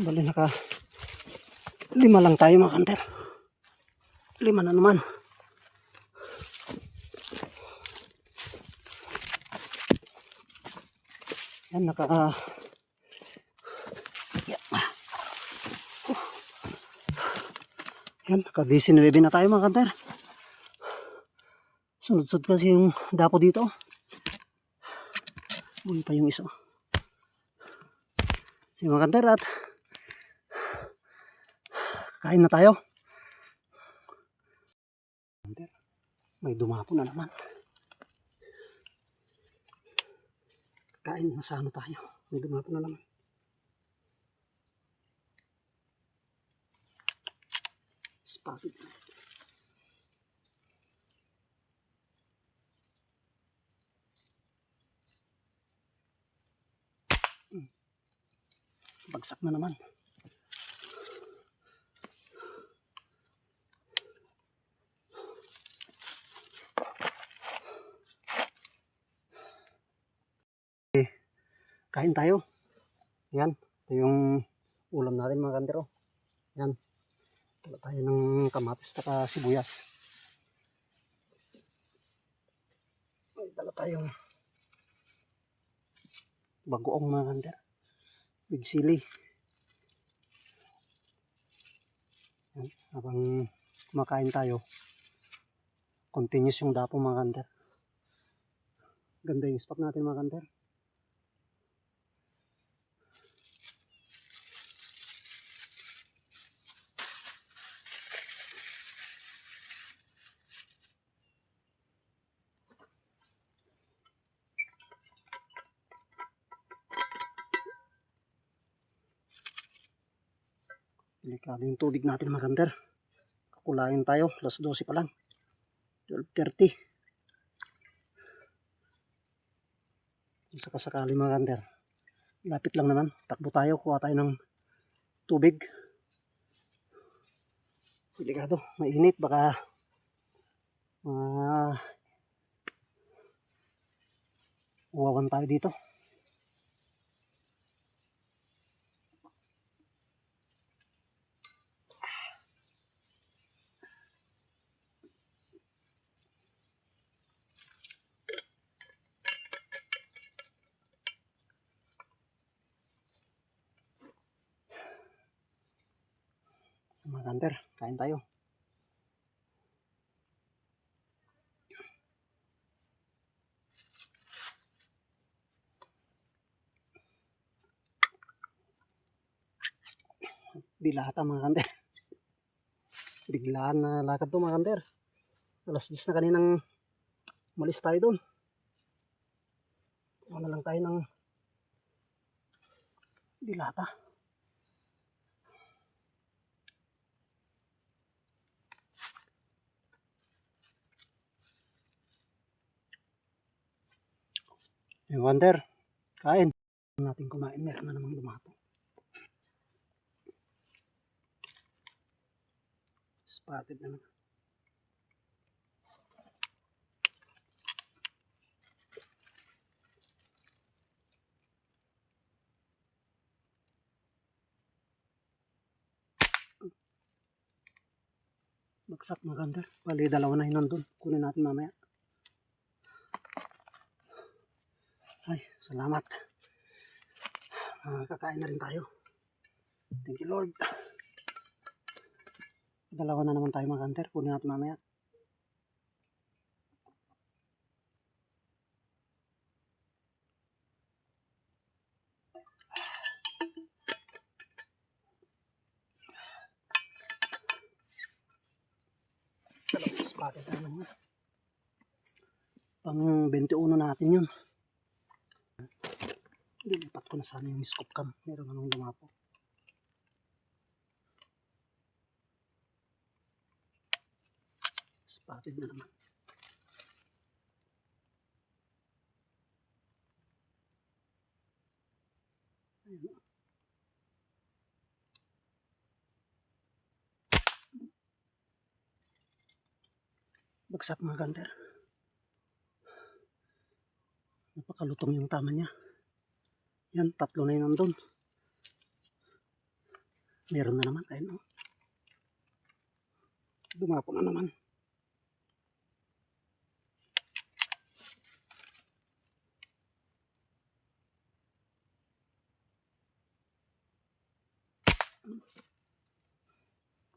Bali naka 5 lang tayo mga kanter. 5 na naman. Yan naka yan, naka 19 na tayo mga kanter. Sunod-sunod kasi yung dapo dito. Buhay pa yung isa. Sige mga kanter, at kain na tayo. May dumapo na naman. Kain na sana tayo. May dumapo na naman. Spotted. Bagsak na naman. Kain tayo. Yan. Ito yung ulam natin mga kandero. Yan. Tala tayo ng kamatis at sibuyas. May dala tayong bagoong mga kandero. With sili. Yan. Habang kumakain tayo, continuous yung dapo mga kandero. Ganda yung spot natin mga kandero. Delikado yung tubig natin mga kanter. Kakulain tayo. Alas 12 pa lang. 12:30. Kung sakasakali mga kanter, lapit lang naman. Takbo tayo. Kuha tayo ng tubig. Delikado. Mainit. Baka uwawan tayo dito. Mga kanter, kain tayo. Dilata mga kanter. Biglaan na lakad to mga kanter. Alas 10 na kaninang malis tayo doon. Kuha na lang tayo ng dilata. Yung kanter, kain. Natin kumain. Meron na namang lumapo. Spotted na naman. Bagsak mga kanter. Bali, dalawa na yun nandun. Kunin natin mamaya. Ay, salamat. Kakain na rin tayo. Thank you Lord. Dalawa na naman tayo mga kanter. Kunin natin mamaya. Dalawang spotted na naman. Pang 21 natin yun. Dilipat ko na sana yung scoop cam. Meron anong dumapo. Spotted na naman. Ayun. Bagsak mga kanter. Napakalutong yung tama niya. Yan, 3 na yun nandun. Meron na naman. Ayun, oh. Dumapo na naman.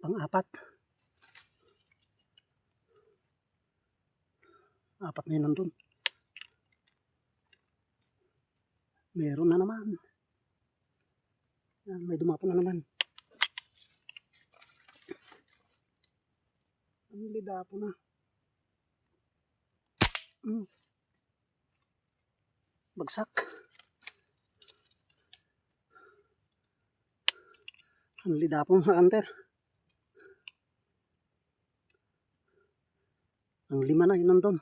Pang-apat. Apat na yun nandun. Meron na naman. Yan, may dumapo na naman. Ang lidapo na. Bagsak. Ang lidapo mga hunter. Ang 5 na yun nandun.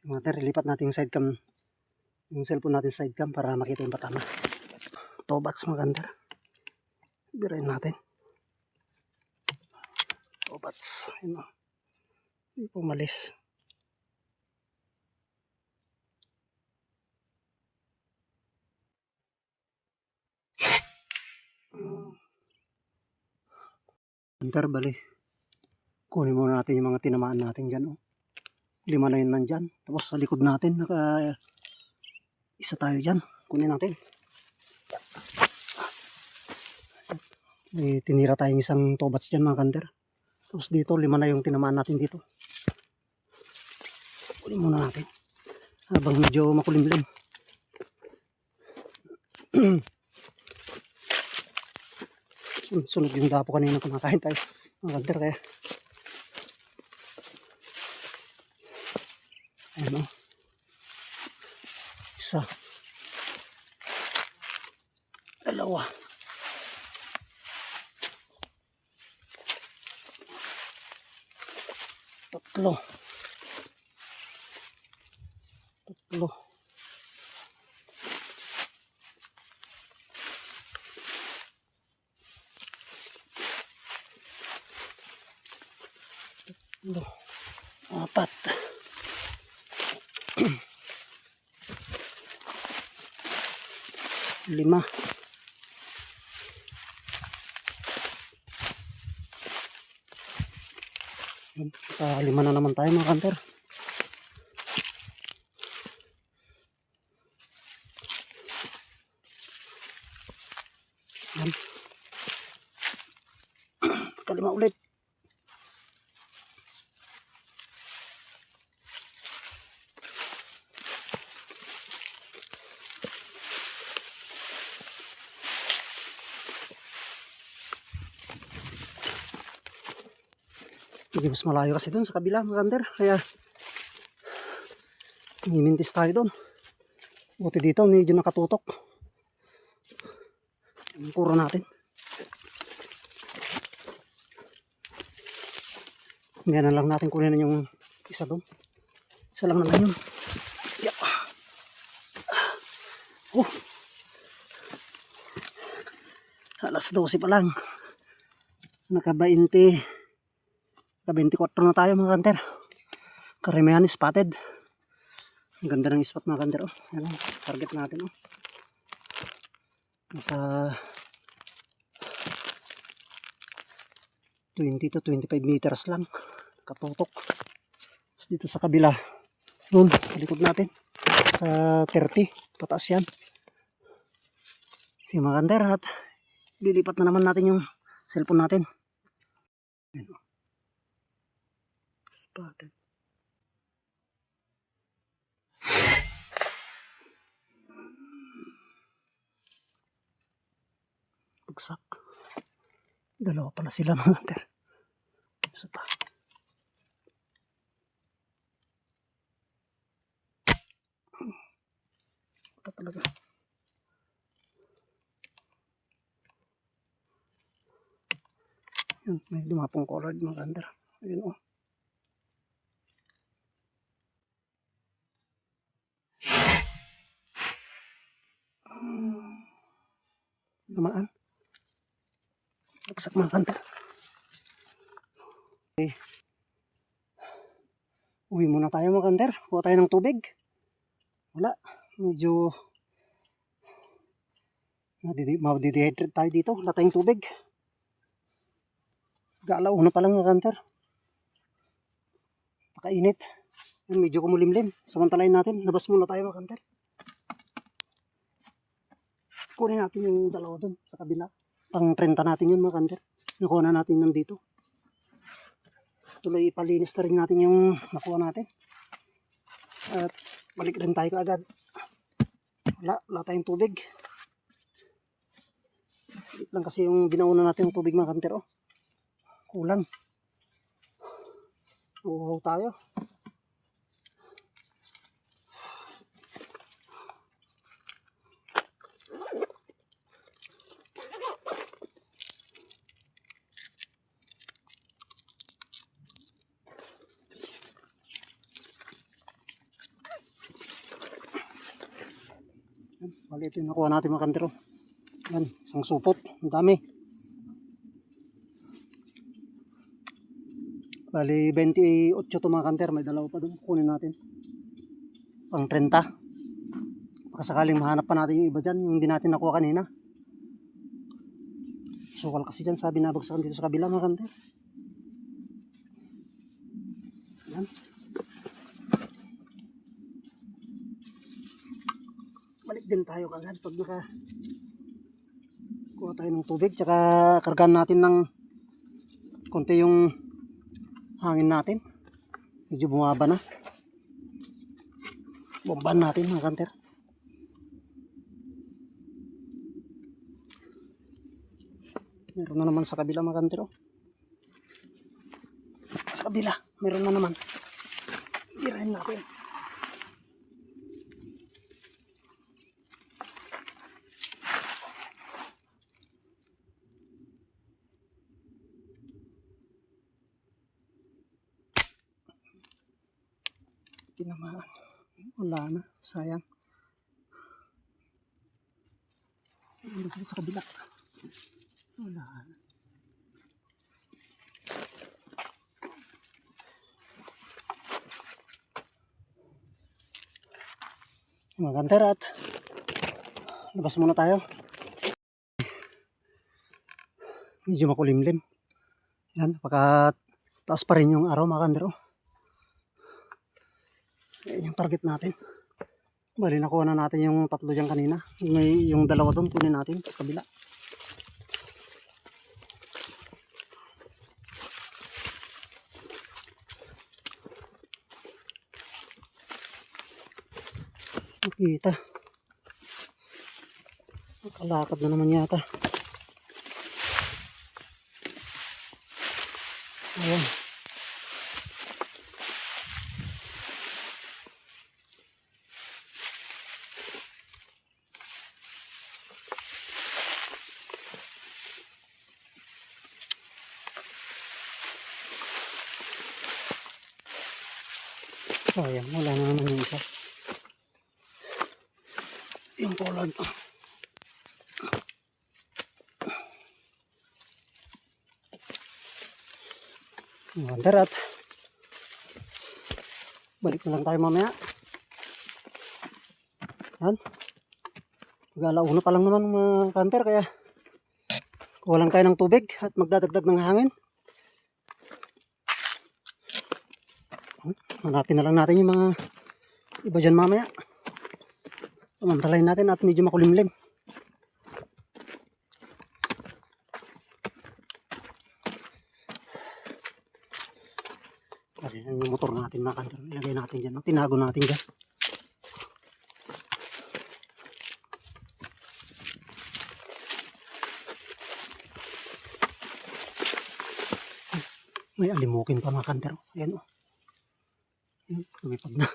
Mga hunter, ilipat natin yung sidecam. Yung cellphone natin sidecam para makita yung batama. Tobats mga hunter. Birayin natin. Tobats. Ayun o. Hindi pumalis. Hunter, bali. Kunin muna natin yung mga tinamaan natin dyan. Oh. 5 na yun nandyan. Tapos sa likod natin, isa tayo dyan. Kunin natin. May tinira tayong isang tobats dyan mga hunter. Tapos dito, 5 na yung tinamaan natin dito. Kunin muna natin. Habang medyo makulimlim. Sunod yung dapo kanina kumakain tayo. Mga hunter kaya. Ayan o. Isa. Dalawa. Tatlo. Tatlo. Tatlo. 4. 5. Sa 5 na naman tayo mga hunter. Yan. Kalima ulit. Hindi mas malayo kasi dun sa kabila mga hunter. Kaya mimintis tayo dun. Buti dito medyo nakatutok. Ang kuro natin. Ngayon lang natin kunin yung isa dun. Isa lang naman yun. Yeah. Alas 12 pa lang. Naka-24 na tayo mga hunter. Karamihan spotted. Ang ganda ng spot mga hunter. Oh. Yan ang target natin. Oh. Nasa 20 to 25 meters lang. Katutok. Tapos dito sa kabila. Doon sa likod natin. Sa 30. Pataas yan. Sige mga hunter. At lilipat na naman natin yung cellphone natin. Yan. Spotted. Bagsak. Dalawa pala sila mga hunter. Isa pa. Ito talaga. Yan, may dumapong collard mga hunter. Ayun o. Oh. Namaan. Bagsak mga hunter. Okay. Uwi muna tayo mga hunter. Kuha tayo ng tubig. Wala. Medyo Madidehydrate tayo dito. Wala tayong tubig. Gaalauna pa lang mga kanter. Pakainit. Medyo kumulimlim. Samantalahin natin. Labas muna tayo mga kanter. Kunin natin yung dalawa dun sa kabila. Pang 30 natin yun mga kanter. Nakuha na natin nandito. Tuloy ipalinis na rin natin yung nakuha natin. At balik rin tayo kaagad. Wala tayong tubig. Bit lang kasi yung ginauna natin yung tubig mga kanter. Oh. Kulang. Uhaw tayo. Bali ito yung nakuha natin mga kantero. Yan, isang supot. Ang dami. Bali 28 to mga kanter. May dalawa pa doon. Kunin natin. Pang 30. Baka sakaling mahanap pa natin yung iba dyan. Yung hindi natin nakuha kanina. Sukal kasi dyan. Sabi nabagsakan dito sa kabila mga kanter. Yan. Balik din tayo kagad pag kuha tayo ng tubig. Tsaka kargaan natin ng konti yung hangin natin. Medyo bumaba na. Bomban natin mga kanter. Meron na naman sa kabila mga kanter. Oh. Sa kabila, meron na naman. Irahin natin. Tinamaan. Wala na. Sayang. Dito sa kabila. Wala na. Mga kanter at labas muna tayo. Medyo makulimlim. Yan. Taas pa rin yung araw mga kanter. Oh. Yan yung target natin. Bali nakuha na natin yung tatlo dyan kanina. Yung dalawa doon kunin natin sa kabila. Nakita. Nakalakad na naman yata. Ayan. Ayan, wala na naman yung isa. Yung pollard. Mga darat. Balik na lang tayo mamaya. Yan. Mag-alauna pa lang naman mga kanter kaya kuha lang tayo ng tubig at magdadagdag ng hangin. Hanapin na lang natin yung mga iba dyan mamaya. Samantalahin natin at medyo makulimlim. Yung motor natin mga kanter. Ilagay natin dyan. Tinago natin dyan. May alimukin pa mga kanter. Ayan o. Ayan, lumipad na.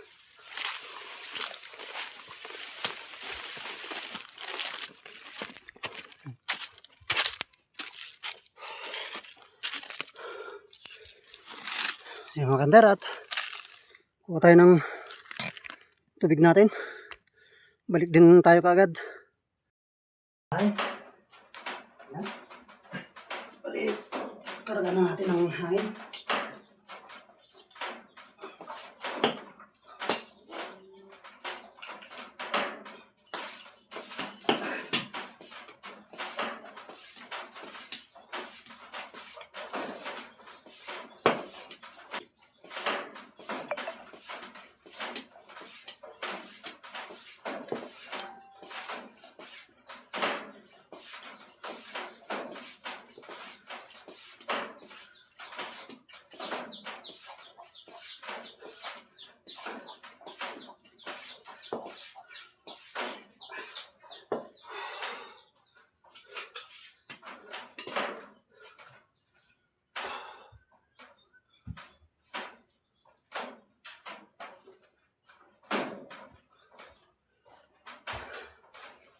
Sige mga kanter at kuha tayo ng tubig natin. Balik din tayo kaagad. Ay. Ayan. Balik. Karga na natin ang hangin.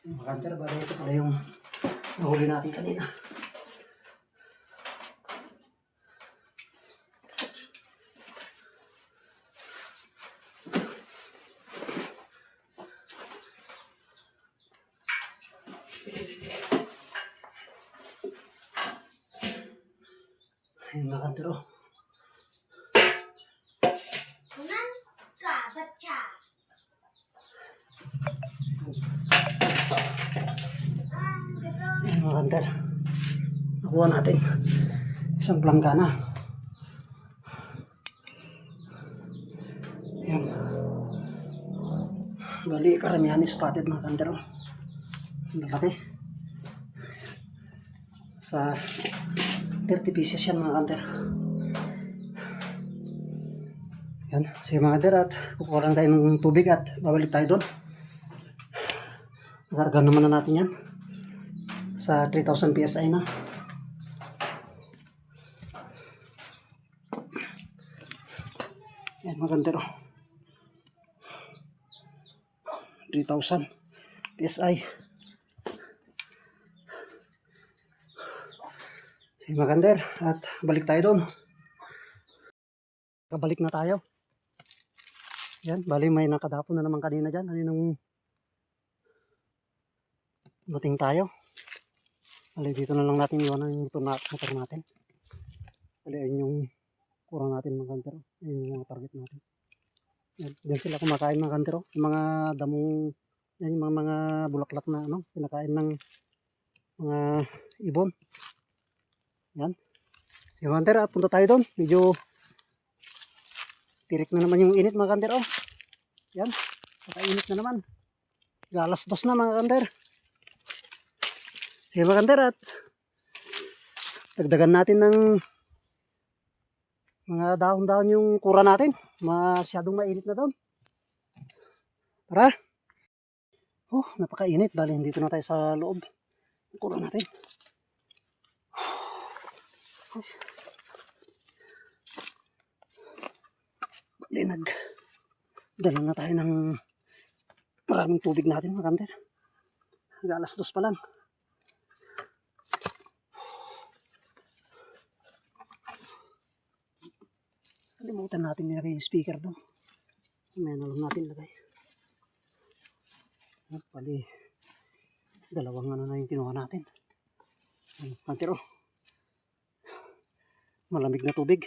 Mga kanter, bali ito pala yung nahuli natin kanina. Ayun mga kanter, oh. Ayun mga kanter, nakuha natin isang planggana. Ayan. Bali, karamihan spotted mga kanter, oh. Malaki. Sa 30 pieces yan mga kanter. Yan, sige mga kanter, at kukuha lang tayo ng tubig at babalik tayo doon. Nakarga naman na natin yan sa 3,000 PSI na. Yan mga kanter, oh. 3,000 PSI. Sige mga kanter, at balik tayo doon. Kabalik na tayo. Yan, bali may nakadapo na naman kanina dyan. Kaninang mating tayo. Bali dito na lang natin iwanan yung motor natin. Bali ayun yung kurang natin mga kantero. Ayun yung mga target natin. Yan, dyan sila kumakain mga kantero. Yung mga damong, yan yung mga bulaklak na ano, pinakain ng mga ibon. Yan. Sige mga kantero, at punta tayo doon. Medyo tirik na naman yung init mga kanter, oh. Yan, nakainit na naman. Galas 2 na mga kanter. Sige mga kanter, at dagdagan natin ng mga dahon-dahon yung kura natin. Masyadong mainit na doon. Tara. Oh, napakainit. Bali, dito na tayo sa loob. Kura natin. Bali, dala na tayo ng maraming tubig natin mga kanter. Galas 2 pa lang. Kalimutan natin nilagay yung speaker doon. May alam natin lagay. At pali, dalawang ano na yung kinuha natin. Kanter, oh. Malamig na tubig.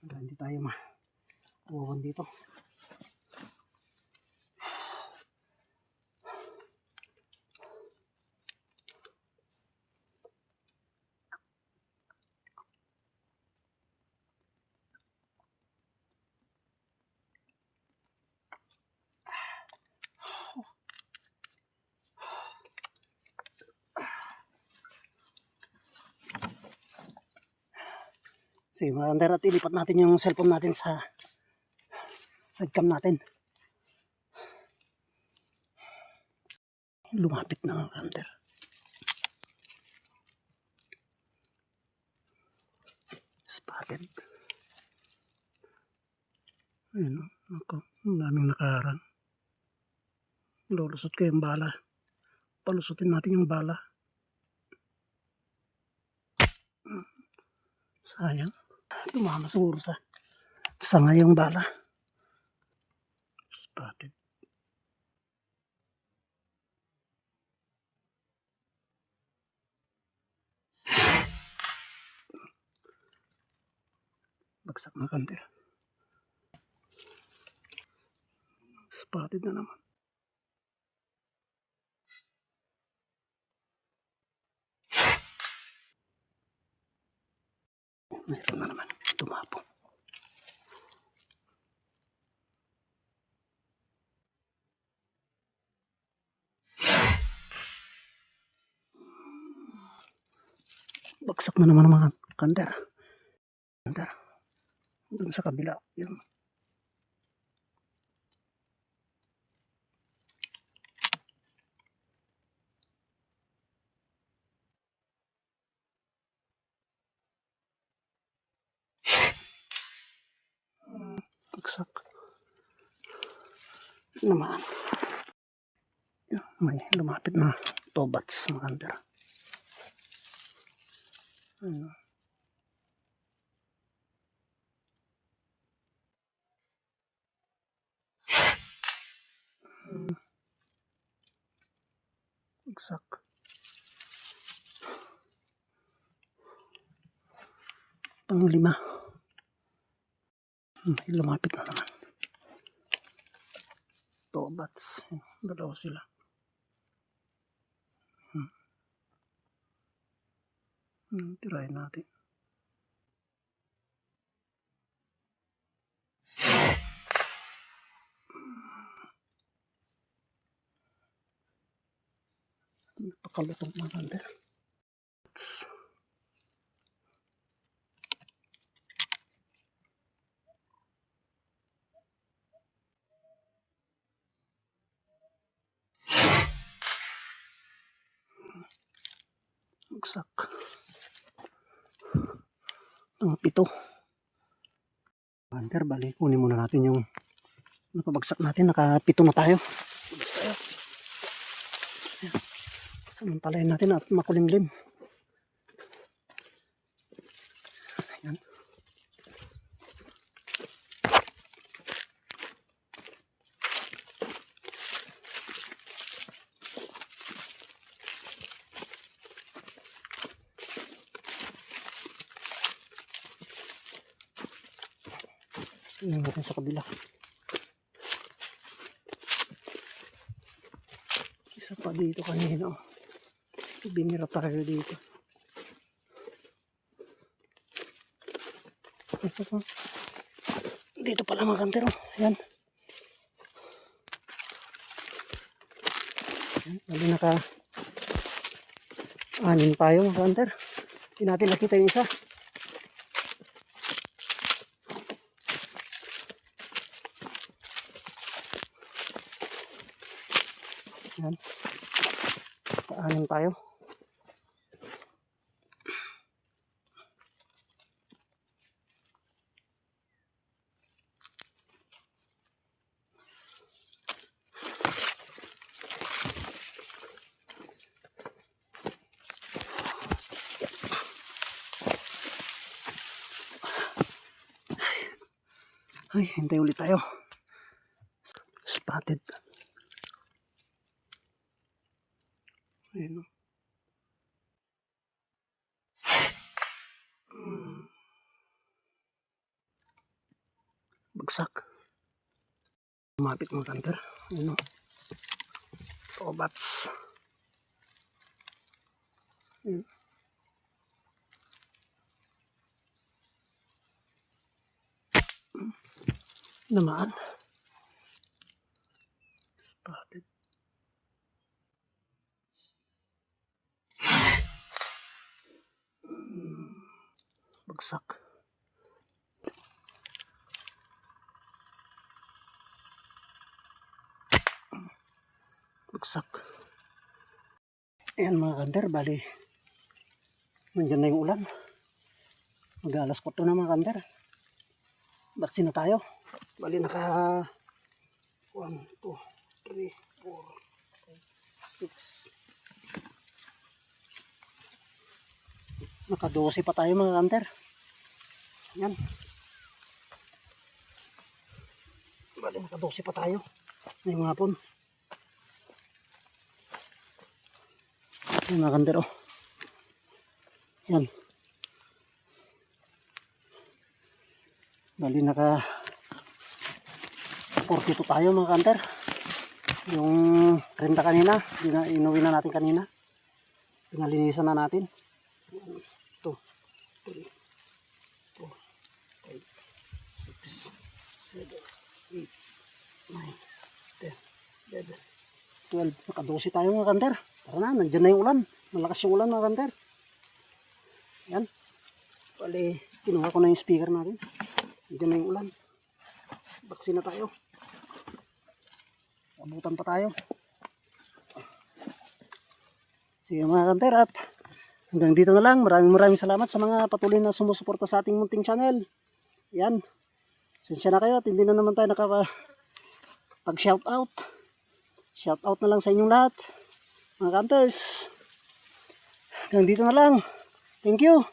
Hindi tayo matuwawan dito. Sige mga kanter, at ilipat natin yung cellphone natin sa sidecam natin. Lumapit na mga kanter. Spotted. Ayun, ako, ang daming nakaharang. Lulusot ko yung bala. Palusutin natin yung bala. Sayang. Tumama siguro sa sanga yung bala. Spotted. Bagsak mga kanter. Spotted na naman. Mayroon na naman. Tumapong. Bagsak na naman ang mga kanter. Kanter. Doon sa kabila. Yun. Bagsak. Naman. May lumapit na tobats mga hunter. Ayun. Bagsak. Pang-5. May lumapit na naman. Tobats. Dalawa sila. Tirahin natin. Pakalutong mga hunter. Bagsak. Ang 7. Hunter, bali, kunin muna natin yung napabagsak natin. Naka 7 na tayo. Bagsak tayo. Samantalayin natin at makulimlim. Ayan. Tingnan natin sa kabila. Isa pa dito kanina. Oh. Binira tayo dito. Ito pa. Dito pala mga hunter. Oh. Ayan. Bali naka 6 tayo mga hunter. Hindi natin nakita yung isa. Ayan. Naka 6 tayo. Ay, hintay ulit tayo. Spotted. Ayan o. Bagsak. Lumapit mga hunter. Ayan o. Tobats. Ayan. Namaan. Spotted. Bagsak. Bagsak. Ayan mga hunter, bali. Nandyan na yung ulan. Mag-alas 4 na mga hunter. Batsin na tayo. Bali naka 1, 2, 3, 4, 5, 6. Naka 12 pa tayo mga hunter. Yan. Bali naka 12 pa tayo. Ngayong hapon. Yan mga hunter oh. Yan. Bali naka 42 tayo mga hunter. Yung 30 kanina, inuwi na natin kanina. Pinalinisan na natin. 2, 3, 4, 5, 6, 7, 8, 9, 10, 11, 12. Naka 12 tayo mga hunter. Tara na, nandiyan na yung ulan. Malakas yung ulan mga hunter. Yan. Bali, kinuha ko na yung speaker natin. Nandiyan na yung ulan. Baksin na tayo. Abutan pa tayo. Sige mga hunter, at hanggang dito na lang. Maraming salamat sa mga patuloy na sumusuporta sa ating munting channel. Yan. Sensya na kayo at hindi na naman tayo nakapag-shoutout. Shout out na lang sa inyong lahat, mga hunters. Hanggang dito na lang. Thank you.